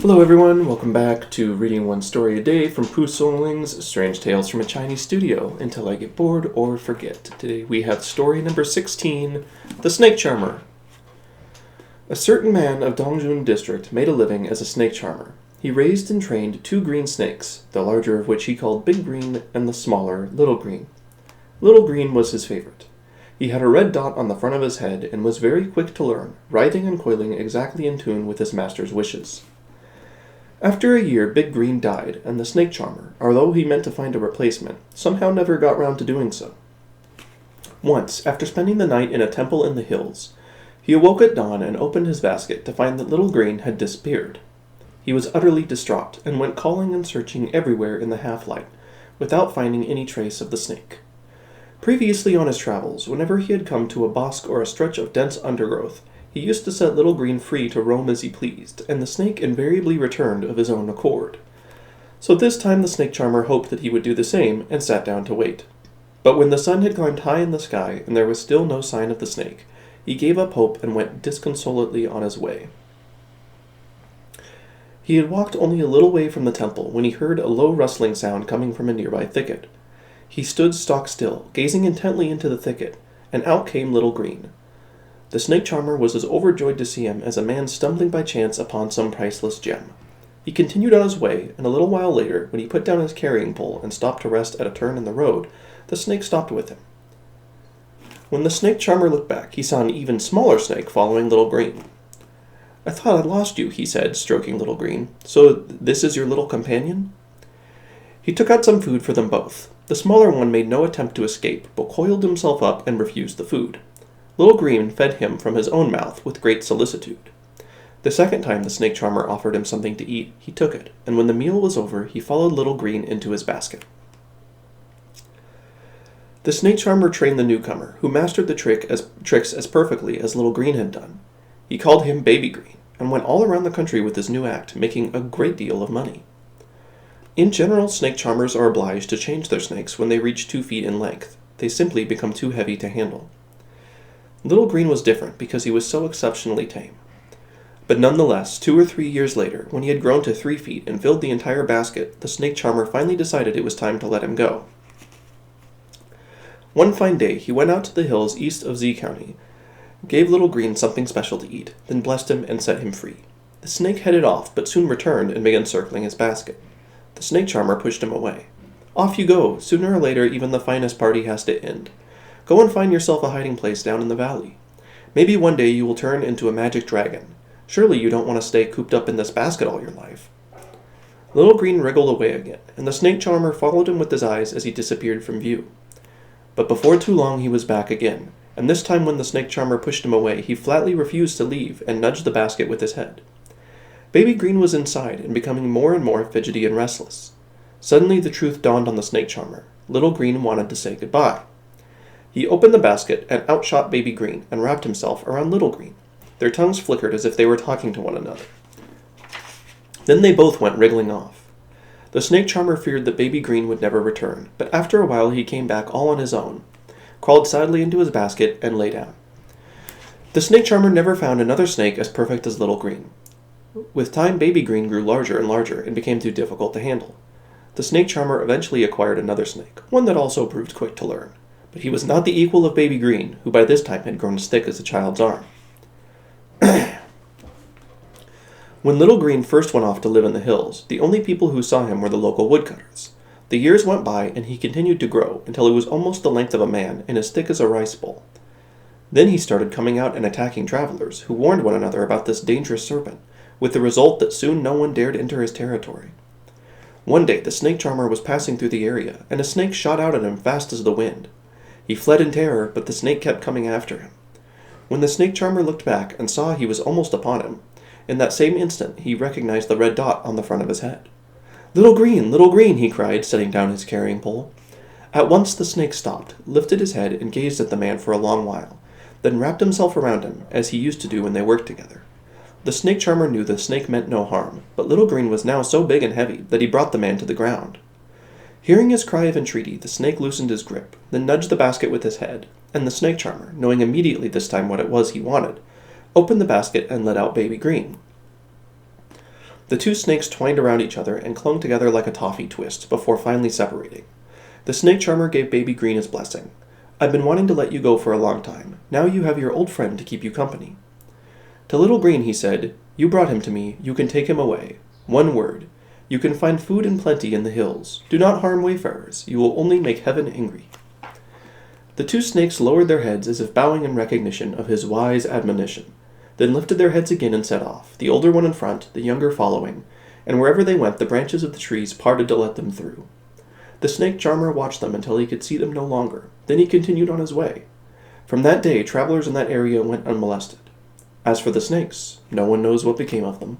Hello everyone, welcome back to Reading One Story a Day from Pu Songling's Strange Tales from a Chinese Studio, until I get bored or forget. Today we have story number 16, The Snake Charmer. A certain man of Dongjun District made a living as a snake charmer. He raised and trained 2 green snakes, the larger of which he called Big Green and the smaller Little Green. Little Green was his favorite. He had a red dot on the front of his head and was very quick to learn, writhing and coiling exactly in tune with his master's wishes. After a year, Big Green died, and the snake charmer, although he meant to find a replacement, somehow never got round to doing so. Once, after spending the night in a temple in the hills, he awoke at dawn and opened his basket to find that Little Green had disappeared. He was utterly distraught, and went calling and searching everywhere in the half-light, without finding any trace of the snake. Previously on his travels, whenever he had come to a bosque or a stretch of dense undergrowth, he used to set Little Green free to roam as he pleased, and the snake invariably returned of his own accord. So this time the snake charmer hoped that he would do the same, and sat down to wait. But when the sun had climbed high in the sky, and there was still no sign of the snake, he gave up hope and went disconsolately on his way. He had walked only a little way from the temple when he heard a low rustling sound coming from a nearby thicket. He stood stock still, gazing intently into the thicket, and out came Little Green. The snake charmer was as overjoyed to see him as a man stumbling by chance upon some priceless gem. He continued on his way, and a little while later, when he put down his carrying pole and stopped to rest at a turn in the road, the snake stopped with him. When the snake charmer looked back, he saw an even smaller snake following Little Green. "I thought I'd lost you," he said, stroking Little Green. "So this is your little companion?" He took out some food for them both. The smaller one made no attempt to escape, but coiled himself up and refused the food. Little Green fed him from his own mouth with great solicitude. The second time the snake charmer offered him something to eat, he took it, and when the meal was over, he followed Little Green into his basket. The snake charmer trained the newcomer, who mastered the tricks as perfectly as Little Green had done. He called him Baby Green, and went all around the country with his new act, making a great deal of money. In general, snake charmers are obliged to change their snakes when they reach 2 feet in length. They simply become too heavy to handle. Little Green was different because he was so exceptionally tame. But nonetheless, 2 or 3 years later, when he had grown to 3 feet and filled the entire basket, the snake charmer finally decided it was time to let him go. One fine day, he went out to the hills east of Z County, gave Little Green something special to eat, then blessed him and set him free. The snake headed off, but soon returned and began circling his basket. The snake charmer pushed him away. "Off you go. Sooner or later, even the finest party has to end. Go and find yourself a hiding place down in the valley. Maybe one day you will turn into a magic dragon. Surely you don't want to stay cooped up in this basket all your life." Little Green wriggled away again, and the snake charmer followed him with his eyes as he disappeared from view. But before too long he was back again, and this time when the snake charmer pushed him away, he flatly refused to leave and nudged the basket with his head. Baby Green was inside and becoming more and more fidgety and restless. Suddenly the truth dawned on the snake charmer. Little Green wanted to say goodbye. He opened the basket and out shot Baby Green and wrapped himself around Little Green. Their tongues flickered as if they were talking to one another. Then they both went wriggling off. The snake charmer feared that Baby Green would never return, but after a while he came back all on his own, crawled sadly into his basket, and lay down. The snake charmer never found another snake as perfect as Little Green. With time, Baby Green grew larger and larger and became too difficult to handle. The snake charmer eventually acquired another snake, one that also proved quick to learn. But he was not the equal of Baby Green, who by this time had grown as thick as a child's arm. When Little Green first went off to live in the hills, the only people who saw him were the local woodcutters. The years went by, and he continued to grow until he was almost the length of a man and as thick as a rice bowl. Then he started coming out and attacking travelers, who warned one another about this dangerous serpent, with the result that soon no one dared enter his territory. One day the snake charmer was passing through the area, and a snake shot out at him fast as the wind. He fled in terror, but the snake kept coming after him. When the snake charmer looked back and saw he was almost upon him, in that same instant he recognized the red dot on the front of his head. Little Green, he cried, setting down his carrying pole. At once the snake stopped, lifted his head, and gazed at the man for a long while, then wrapped himself around him, as he used to do when they worked together. The snake charmer knew the snake meant no harm, but Little Green was now so big and heavy that he brought the man to the ground. Hearing his cry of entreaty, the snake loosened his grip, then nudged the basket with his head, and the snake charmer, knowing immediately this time what it was he wanted, opened the basket and let out Baby Green. The two snakes twined around each other and clung together like a toffee twist before finally separating. The snake charmer gave Baby Green his blessing. "I've been wanting to let you go for a long time. Now you have your old friend to keep you company." To Little Green he said, "You brought him to me, you can take him away. One word. You can find food in plenty in the hills. Do not harm wayfarers. You will only make heaven angry." The two snakes lowered their heads as if bowing in recognition of his wise admonition, then lifted their heads again and set off, the older one in front, the younger following, and wherever they went the branches of the trees parted to let them through. The snake charmer watched them until he could see them no longer. Then he continued on his way. From that day, travelers in that area went unmolested. As for the snakes, no one knows what became of them.